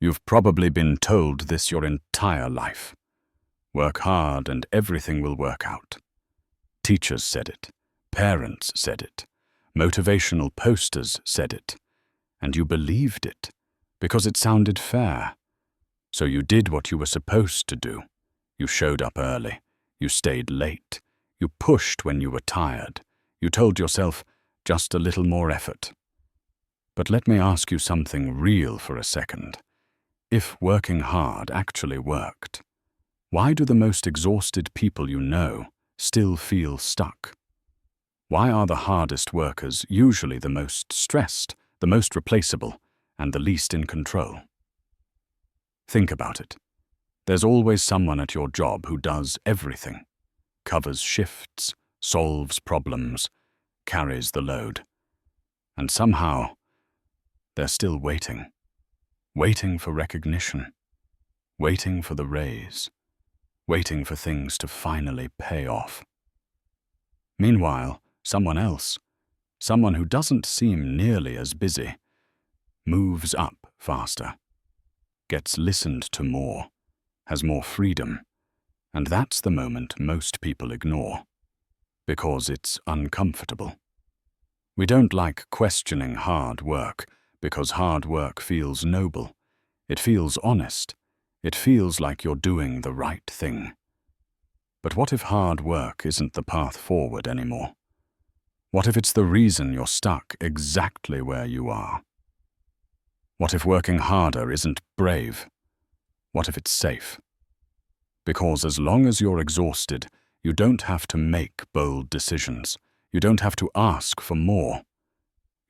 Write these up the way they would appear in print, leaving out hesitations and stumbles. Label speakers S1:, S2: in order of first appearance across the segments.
S1: You've probably been told this your entire life. Work hard and everything will work out. Teachers said it. Parents said it. Motivational posters said it. And you believed it because it sounded fair. So you did what you were supposed to do. You showed up early. You stayed late. You pushed when you were tired. You told yourself, just a little more effort. But let me ask you something real for a second. If working hard actually worked, why do the most exhausted people you know still feel stuck? Why are the hardest workers usually the most stressed, the most replaceable, and the least in control? Think about it. There's always someone at your job who does everything, covers shifts, solves problems, carries the load. And somehow, they're still waiting. Waiting for recognition. Waiting for the raise. Waiting for things to finally pay off. Meanwhile, someone else, someone who doesn't seem nearly as busy, moves up faster, gets listened to more, has more freedom, and that's the moment most people ignore, because it's uncomfortable. We don't like questioning hard work because hard work feels noble. It feels honest. It feels like you're doing the right thing. But what if hard work isn't the path forward anymore? What if it's the reason you're stuck exactly where you are? What if working harder isn't brave? What if it's safe? Because as long as you're exhausted, you don't have to make bold decisions. You don't have to ask for more.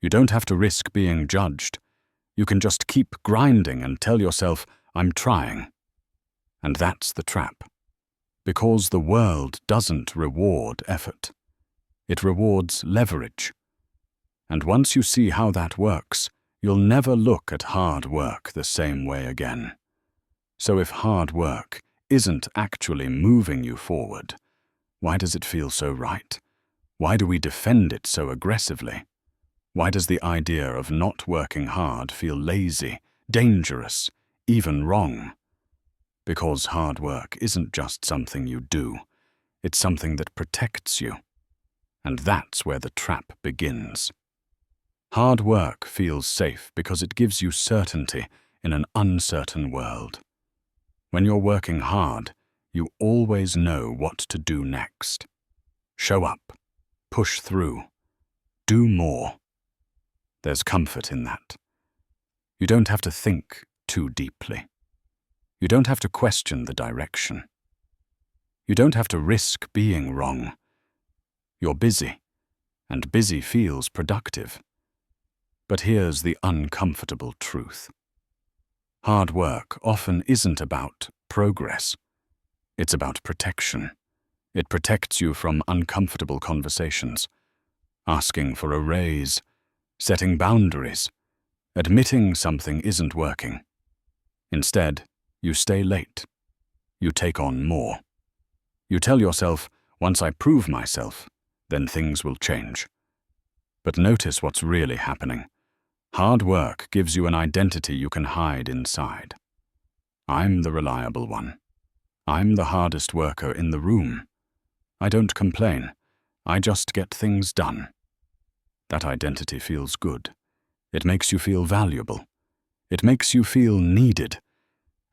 S1: You don't have to risk being judged. You can just keep grinding and tell yourself, I'm trying. And that's the trap. Because the world doesn't reward effort. It rewards leverage. And once you see how that works, you'll never look at hard work the same way again. So if hard work isn't actually moving you forward, why does it feel so right? Why do we defend it so aggressively? Why does the idea of not working hard feel lazy, dangerous, even wrong? Because hard work isn't just something you do, it's something that protects you. And that's where the trap begins. Hard work feels safe because it gives you certainty in an uncertain world. When you're working hard, you always know what to do next. Show up, push through, do more. There's comfort in that. You don't have to think too deeply. You don't have to question the direction. You don't have to risk being wrong. You're busy, and busy feels productive. But here's the uncomfortable truth. Hard work often isn't about progress. It's about protection. It protects you from uncomfortable conversations, asking for a raise, setting boundaries, admitting something isn't working. Instead, you stay late. You take on more. You tell yourself, once I prove myself, then things will change. But notice what's really happening. Hard work gives you an identity you can hide inside. I'm the reliable one. I'm the hardest worker in the room. I don't complain. I just get things done. That identity feels good. It makes you feel valuable. It makes you feel needed.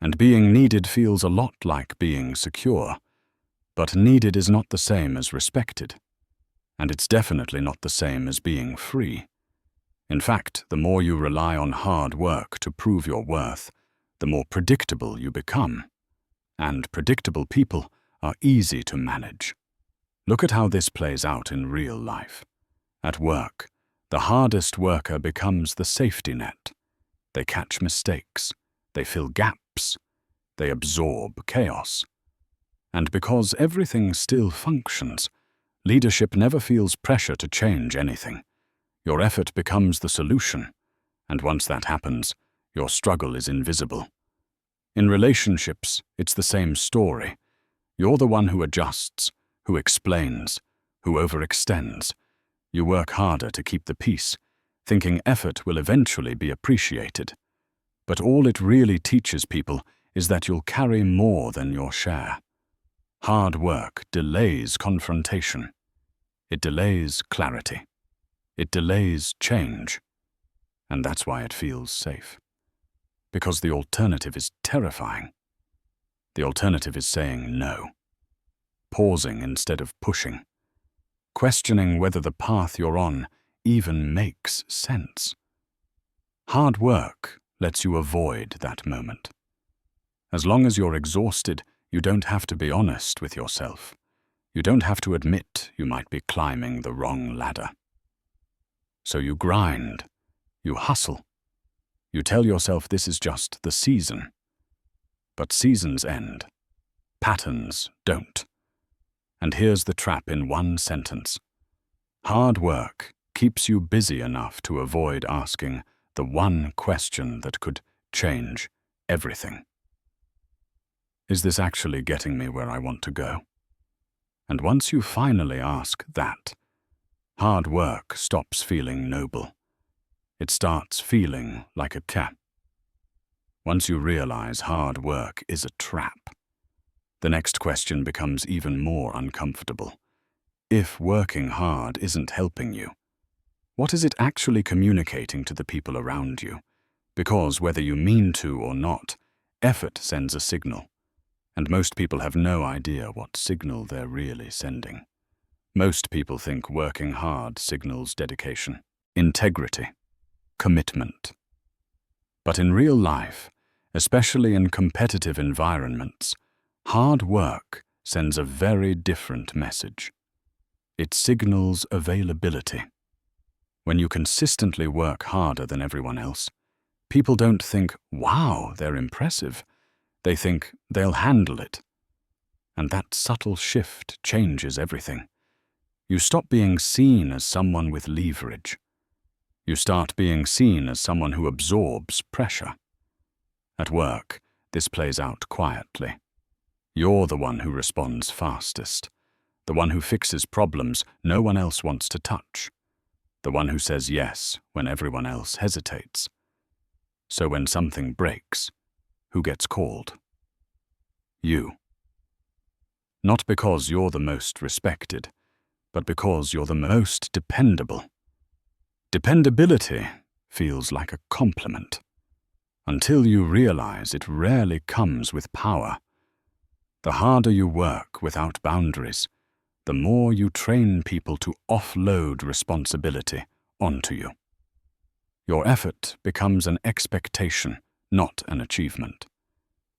S1: And being needed feels a lot like being secure. But needed is not the same as respected. And it's definitely not the same as being free. In fact, the more you rely on hard work to prove your worth, the more predictable you become. And predictable people are easy to manage. Look at how this plays out in real life. At work, the hardest worker becomes the safety net. They catch mistakes. They fill gaps. They absorb chaos. And because everything still functions, leadership never feels pressure to change anything. Your effort becomes the solution, and once that happens, your struggle is invisible. In relationships, it's the same story. You're the one who adjusts, who explains, who overextends. You work harder to keep the peace, thinking effort will eventually be appreciated. But all it really teaches people is that you'll carry more than your share. Hard work delays confrontation. It delays clarity. It delays change. And that's why it feels safe. Because the alternative is terrifying. The alternative is saying no. Pausing instead of pushing. Questioning whether the path you're on even makes sense. Hard work lets you avoid that moment. As long as you're exhausted, you don't have to be honest with yourself. You don't have to admit you might be climbing the wrong ladder. So you grind, you hustle. You tell yourself this is just the season. But seasons end. Patterns don't. And here's the trap in one sentence. Hard work keeps you busy enough to avoid asking the one question that could change everything. Is this actually getting me where I want to go? And once you finally ask that, hard work stops feeling noble. It starts feeling like a trap. Once you realize hard work is a trap, the next question becomes even more uncomfortable. If working hard isn't helping you, what is it actually communicating to the people around you? Because whether you mean to or not, effort sends a signal. And most people have no idea what signal they're really sending. Most people think working hard signals dedication, integrity, commitment. But in real life, especially in competitive environments, hard work sends a very different message. It signals availability. When you consistently work harder than everyone else, people don't think, wow, they're impressive. They think they'll handle it. And that subtle shift changes everything. You stop being seen as someone with leverage. You start being seen as someone who absorbs pressure. At work, this plays out quietly. You're the one who responds fastest, the one who fixes problems no one else wants to touch, the one who says yes when everyone else hesitates. So when something breaks, who gets called? You. Not because you're the most respected, but because you're the most dependable. Dependability feels like a compliment, until you realize it rarely comes with power. The harder you work without boundaries, the more you train people to offload responsibility onto you. Your effort becomes an expectation, not an achievement.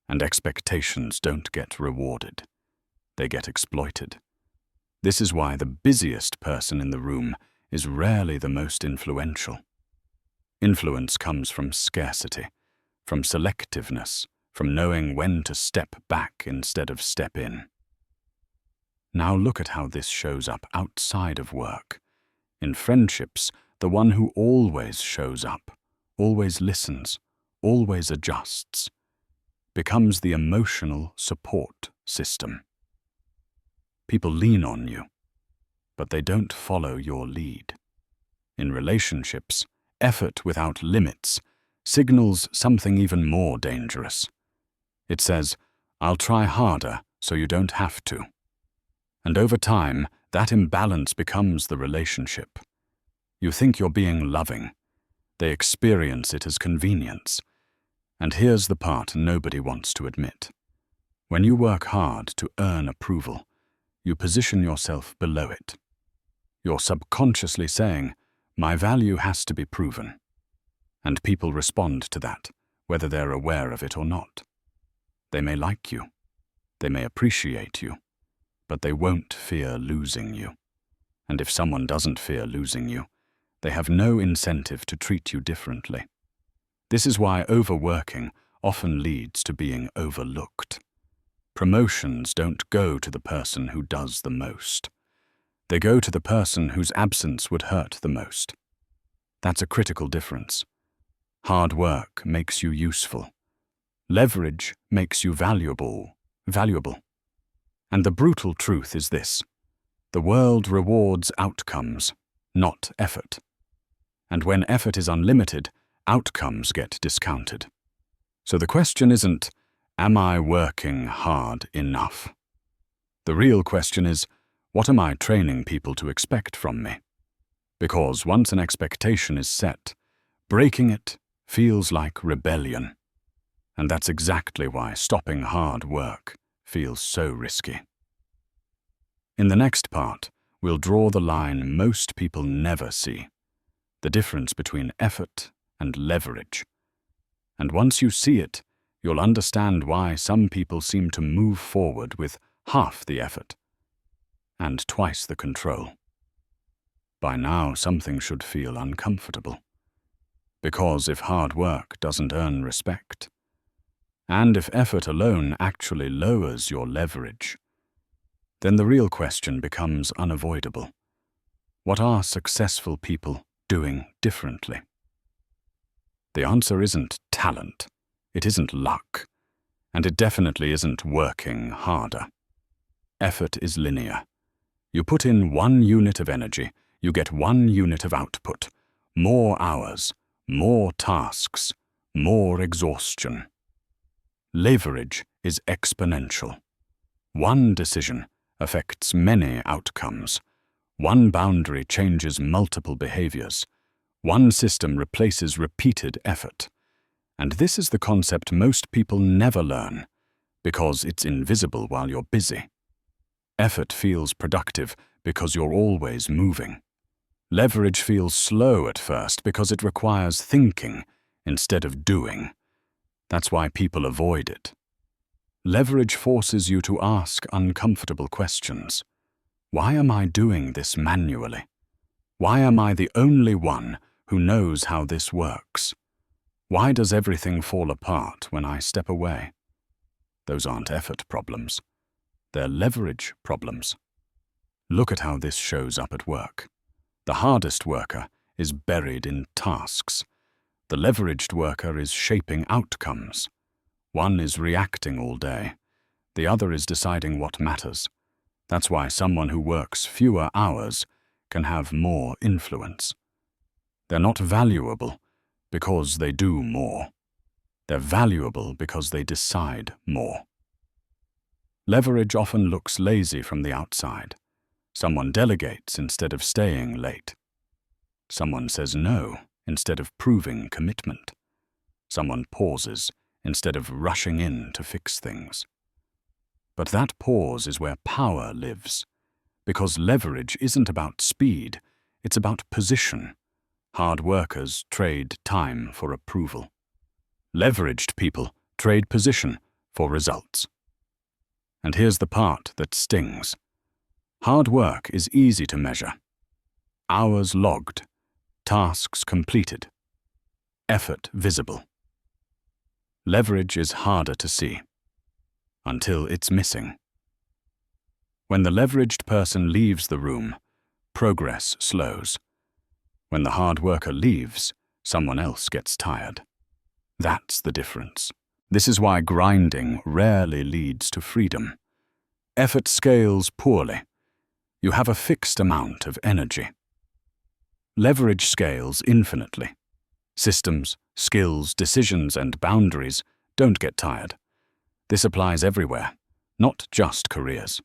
S1: And expectations don't get rewarded. They get exploited. This is why the busiest person in the room is rarely the most influential. Influence comes from scarcity, from selectiveness, from knowing when to step back instead of step in. Now look at how this shows up outside of work. In friendships, the one who always shows up, always listens, always adjusts, becomes the emotional support system. People lean on you, but they don't follow your lead. In relationships, effort without limits signals something even more dangerous. It says, I'll try harder so you don't have to. And over time, that imbalance becomes the relationship. You think you're being loving. They experience it as convenience. And here's the part nobody wants to admit. When you work hard to earn approval, you position yourself below it. You're subconsciously saying, my value has to be proven. And people respond to that, whether they're aware of it or not. They may like you. They may appreciate you. But they won't fear losing you. And if someone doesn't fear losing you, they have no incentive to treat you differently. This is why overworking often leads to being overlooked. Promotions don't go to the person who does the most. They go to the person whose absence would hurt the most. That's a critical difference. Hard work makes you useful. Leverage makes you valuable. And the brutal truth is this: the world rewards outcomes, not effort. And when effort is unlimited, outcomes get discounted. So the question isn't, am I working hard enough? The real question is, what am I training people to expect from me? Because once an expectation is set, breaking it feels like rebellion. And that's exactly why stopping hard work feels so risky. In the next part, we'll draw the line most people never see, the difference between effort and leverage. And once you see it, you'll understand why some people seem to move forward with half the effort and twice the control. By now, something should feel uncomfortable. Because if hard work doesn't earn respect, and if effort alone actually lowers your leverage, then the real question becomes unavoidable. What are successful people doing differently? The answer isn't talent, it isn't luck, and it definitely isn't working harder. Effort is linear. You put in 1 unit of energy, you get 1 unit of output. More hours, more tasks, more exhaustion. Leverage is exponential. 1 decision affects many outcomes. 1 boundary changes multiple behaviors. 1 system replaces repeated effort. And this is the concept most people never learn, because it's invisible while you're busy. Effort feels productive because you're always moving. Leverage feels slow at first because it requires thinking instead of doing. That's why people avoid it. Leverage forces you to ask uncomfortable questions. Why am I doing this manually? Why am I the only one who knows how this works? Why does everything fall apart when I step away? Those aren't effort problems. They're leverage problems. Look at how this shows up at work. The hardest worker is buried in tasks. The leveraged worker is shaping outcomes. One is reacting all day. The other is deciding what matters. That's why someone who works fewer hours can have more influence. They're not valuable because they do more. They're valuable because they decide more. Leverage often looks lazy from the outside. Someone delegates instead of staying late. Someone says no instead of proving commitment. Someone pauses instead of rushing in to fix things. But that pause is where power lives, because leverage isn't about speed, it's about position. Hard workers trade time for approval. Leveraged people trade position for results. And here's the part that stings. Hard work is easy to measure. Hours logged, tasks completed, effort visible. Leverage is harder to see, until it's missing. When the leveraged person leaves the room, progress slows. When the hard worker leaves, someone else gets tired. That's the difference. This is why grinding rarely leads to freedom. Effort scales poorly. You have a fixed amount of energy. Leverage scales infinitely. Systems, skills, decisions, and boundaries don't get tired. This applies everywhere, not just careers.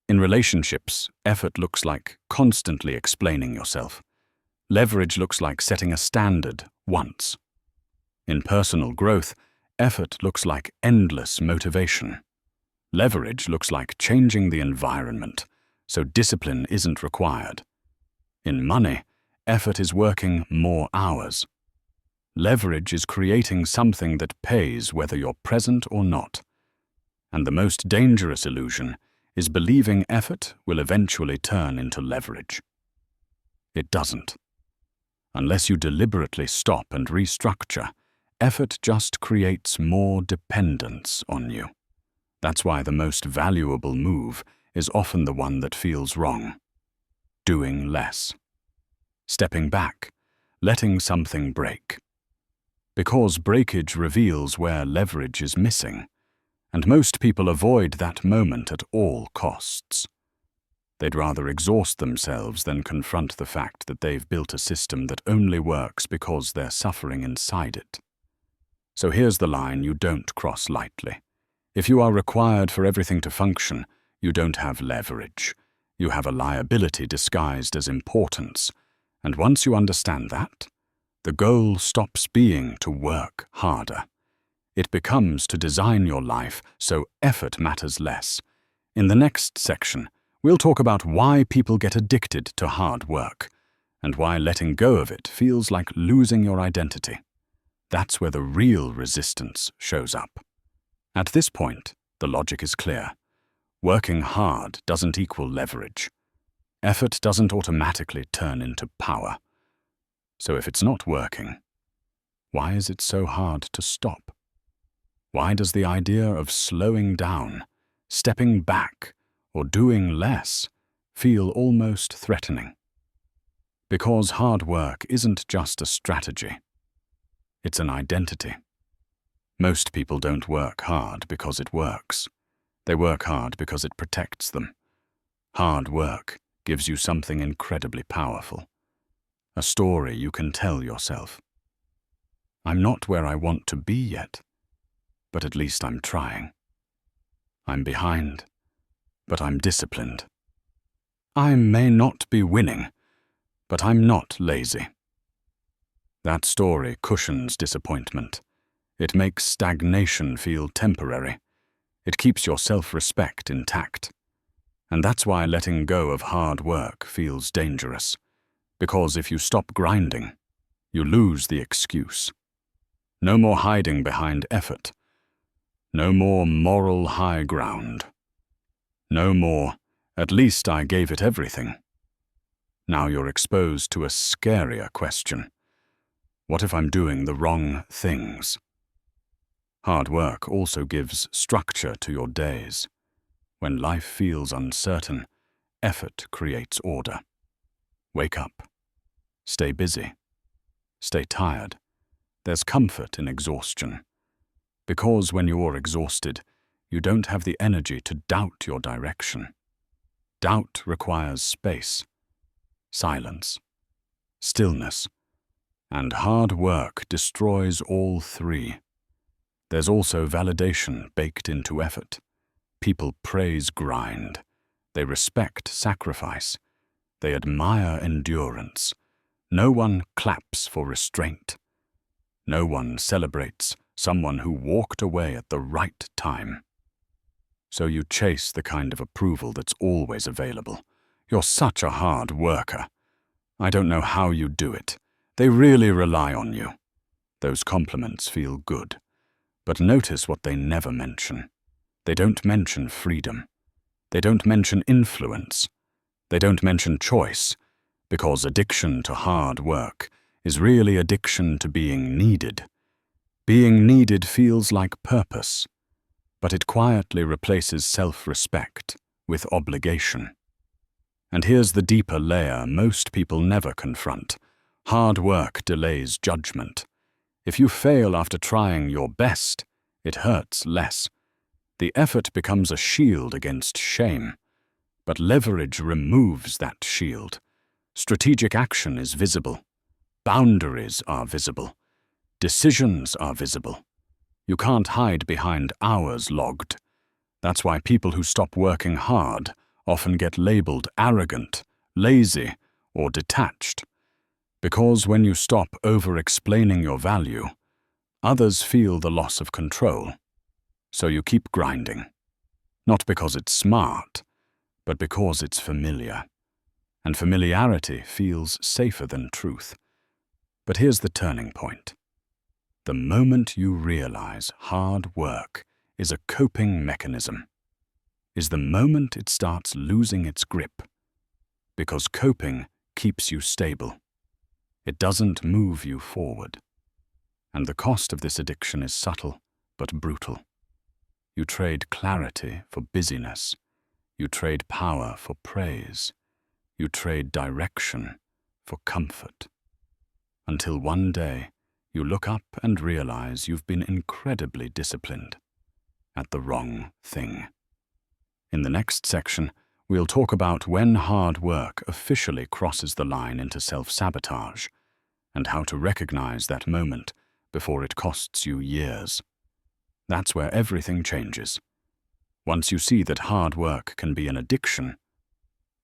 S1: In relationships, effort looks like constantly explaining yourself. Leverage looks like setting a standard once. In personal growth, effort looks like endless motivation. Leverage looks like changing the environment, so discipline isn't required. In money, effort is working more hours. Leverage is creating something that pays whether you're present or not. And the most dangerous illusion is believing effort will eventually turn into leverage. It doesn't. Unless you deliberately stop and restructure, effort just creates more dependence on you. That's why the most valuable move is often the one that feels wrong. Doing less. Stepping back, letting something break. Because breakage reveals where leverage is missing, and most people avoid that moment at all costs. They'd rather exhaust themselves than confront the fact that they've built a system that only works because they're suffering inside it. So here's the line you don't cross lightly. If you are required for everything to function, you don't have leverage. You have a liability disguised as importance. And once you understand that, the goal stops being to work harder. It becomes to design your life so effort matters less. In the next section, we'll talk about why people get addicted to hard work, and why letting go of it feels like losing your identity. That's where the real resistance shows up. At this point, the logic is clear. Working hard doesn't equal leverage. Effort doesn't automatically turn into power. So if it's not working, why is it so hard to stop? Why does the idea of slowing down, stepping back, or doing less feel almost threatening? Because hard work isn't just a strategy. It's an identity. Most people don't work hard because it works. They work hard because it protects them. Hard work gives you something incredibly powerful. A story you can tell yourself. I'm not where I want to be yet, but at least I'm trying. I'm behind, but I'm disciplined. I may not be winning, but I'm not lazy. That story cushions disappointment. It makes stagnation feel temporary. It keeps your self-respect intact. And that's why letting go of hard work feels dangerous. Because if you stop grinding, you lose the excuse. No more hiding behind effort. No more moral high ground. No more, at least I gave it everything. Now you're exposed to a scarier question. What if I'm doing the wrong things? Hard work also gives structure to your days. When life feels uncertain, effort creates order. Wake up. Stay busy. Stay tired. There's comfort in exhaustion. Because when you're exhausted, you don't have the energy to doubt your direction. Doubt requires space, silence, stillness, and hard work destroys all three. There's also validation baked into effort. People praise grind. They respect sacrifice. They admire endurance. No one claps for restraint. No one celebrates someone who walked away at the right time. So you chase the kind of approval that's always available. You're such a hard worker. I don't know how you do it. They really rely on you. Those compliments feel good. But notice what they never mention. They don't mention freedom. They don't mention influence. They don't mention choice, because addiction to hard work is really addiction to being needed. Being needed feels like purpose, but it quietly replaces self-respect with obligation. And here's the deeper layer most people never confront. Hard work delays judgment. If you fail after trying your best, it hurts less. The effort becomes a shield against shame, but leverage removes that shield. Strategic action is visible. Boundaries are visible. Decisions are visible. You can't hide behind hours logged. That's why people who stop working hard often get labeled arrogant, lazy, or detached. Because when you stop over-explaining your value, others feel the loss of control. So you keep grinding. Not because it's smart, but because it's familiar. And familiarity feels safer than truth. But here's the turning point. The moment you realize hard work is a coping mechanism, is the moment it starts losing its grip. Because coping keeps you stable. It doesn't move you forward. And the cost of this addiction is subtle but brutal. You trade clarity for busyness. You trade power for praise. You trade direction for comfort. Until one day, you look up and realize you've been incredibly disciplined at the wrong thing. In the next section, we'll talk about when hard work officially crosses the line into self-sabotage, and how to recognize that moment before it costs you years. That's where everything changes. Once you see that hard work can be an addiction,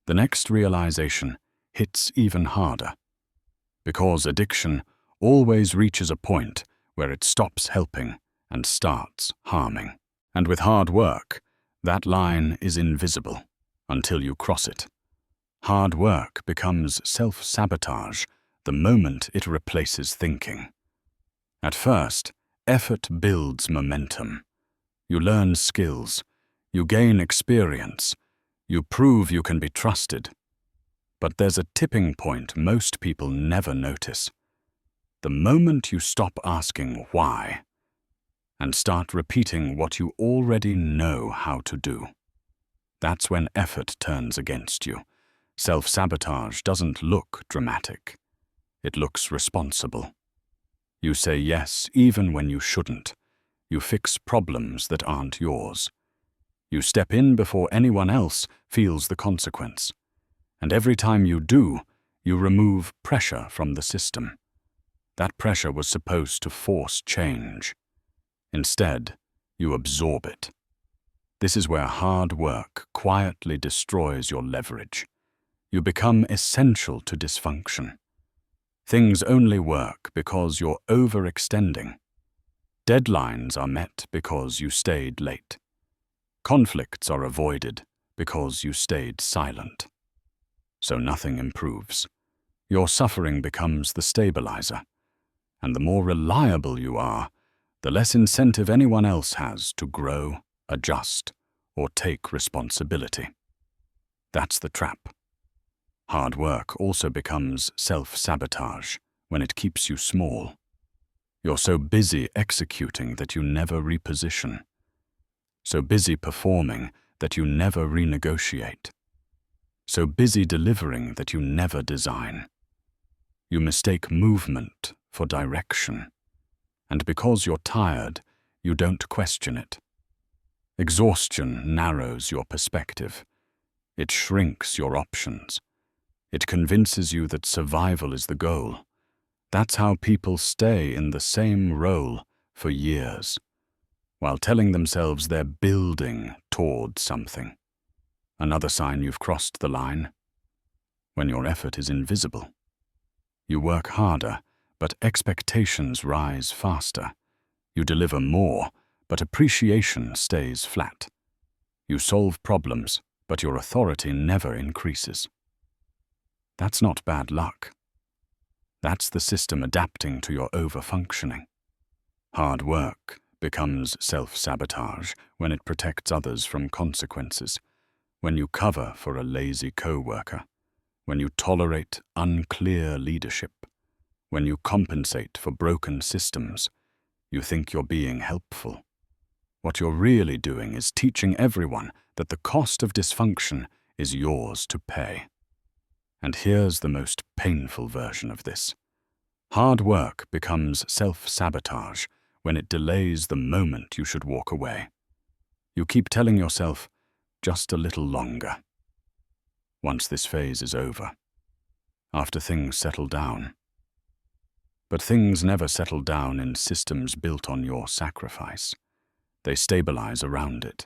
S1: the next realization hits even harder. Because addiction always reaches a point where it stops helping and starts harming. And with hard work, that line is invisible until you cross it. Hard work becomes self-sabotage the moment it replaces thinking. At first, effort builds momentum. You learn skills, you gain experience, you prove you can be trusted. But there's a tipping point most people never notice. The moment you stop asking why and start repeating what you already know how to do. That's when effort turns against you. Self-sabotage doesn't look dramatic. It looks responsible. You say yes even when you shouldn't. You fix problems that aren't yours. You step in before anyone else feels the consequence. And every time you do, you remove pressure from the system. That pressure was supposed to force change. Instead, you absorb it. This is where hard work quietly destroys your leverage. You become essential to dysfunction. Things only work because you're overextending. Deadlines are met because you stayed late. Conflicts are avoided because you stayed silent. So nothing improves. Your suffering becomes the stabilizer. And the more reliable you are, the less incentive anyone else has to grow, adjust, or take responsibility. That's the trap. Hard work also becomes self-sabotage when it keeps you small. You're so busy executing that you never reposition. So busy performing that you never renegotiate. So busy delivering that you never design. You mistake movement for direction. And because you're tired, you don't question it. Exhaustion narrows your perspective. It shrinks your options. It convinces you that survival is the goal. That's how people stay in the same role for years, while telling themselves they're building toward something. Another sign you've crossed the line: when your effort is invisible. You work harder, but expectations rise faster. You deliver more, but appreciation stays flat. You solve problems, but your authority never increases. That's not bad luck. That's the system adapting to your overfunctioning. Hard work becomes self-sabotage when it protects others from consequences, when you cover for a lazy co-worker, when you tolerate unclear leadership, when you compensate for broken systems. You think you're being helpful. What you're really doing is teaching everyone that the cost of dysfunction is yours to pay. And here's the most painful version of this. Hard work becomes self-sabotage when it delays the moment you should walk away. You keep telling yourself, just a little longer. Once this phase is over, after things settle down. But things never settle down in systems built on your sacrifice. They stabilize around it.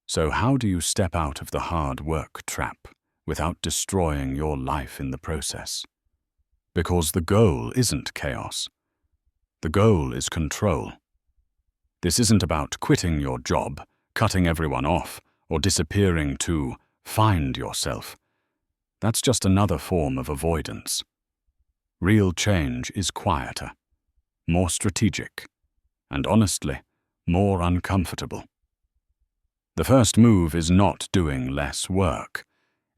S1: So how do you step out of the hard work trap without destroying your life in the process? Because the goal isn't chaos. The goal is control. This isn't about quitting your job, cutting everyone off, or disappearing to find yourself. That's just another form of avoidance. Real change is quieter, more strategic, and honestly, more uncomfortable. The first move is not doing less work.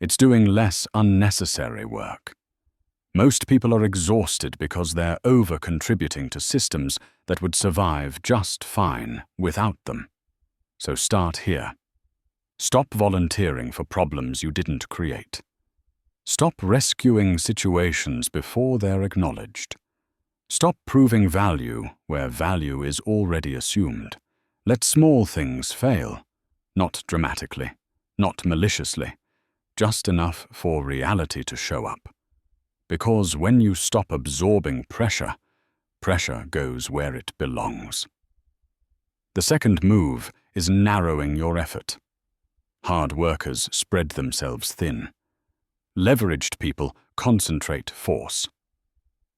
S1: It's doing less unnecessary work. Most people are exhausted because they're over-contributing to systems that would survive just fine without them. So start here. Stop volunteering for problems you didn't create. Stop rescuing situations before they're acknowledged. Stop proving value where value is already assumed. Let small things fail, not dramatically, not maliciously, just enough for reality to show up. Because when you stop absorbing pressure, Pressure goes where it belongs. The second move is narrowing your effort. Hard workers spread themselves thin. Leveraged people concentrate force.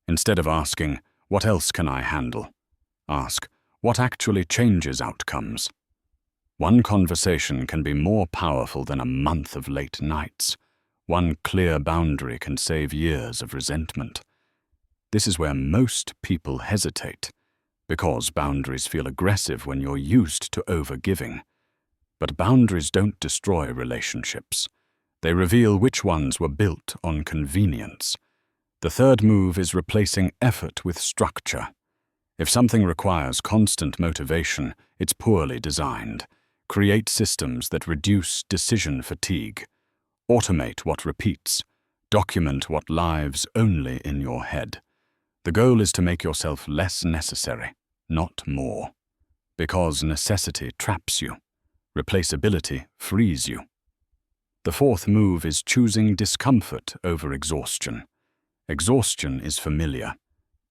S1: Instead of asking, "What else can I handle?" ask, "What actually changes outcomes?" One conversation can be more powerful than a month of late nights. One clear boundary can save years of resentment. This is where most people hesitate, because boundaries feel aggressive when you're used to overgiving. But boundaries don't destroy relationships. They reveal which ones were built on convenience. The third move is replacing effort with structure. If something requires constant motivation, it's poorly designed. Create systems that reduce decision fatigue. Automate what repeats. Document what lives only in your head. The goal is to make yourself less necessary, not more. Because necessity traps you. Replaceability frees you. The fourth move is choosing discomfort over exhaustion. Exhaustion is familiar.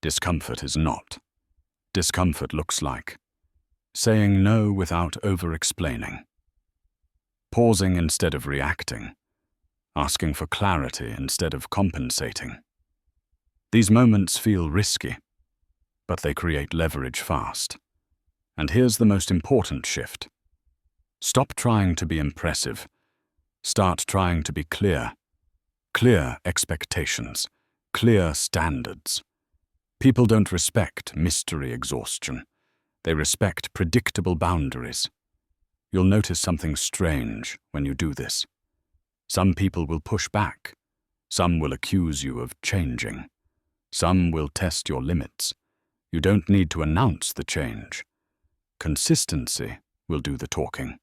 S1: Discomfort is not. Discomfort looks like saying no without over-explaining, pausing instead of reacting, asking for clarity instead of compensating. These moments feel risky, but they create leverage fast. And here's the most important shift. Stop trying to be impressive. Start trying to be clear. Clear expectations. Clear standards. People don't respect mystery exhaustion. They respect predictable boundaries. You'll notice something strange when you do this. Some people will push back. Some will accuse you of changing. Some will test your limits. You don't need to announce the change. Consistency will do the talking.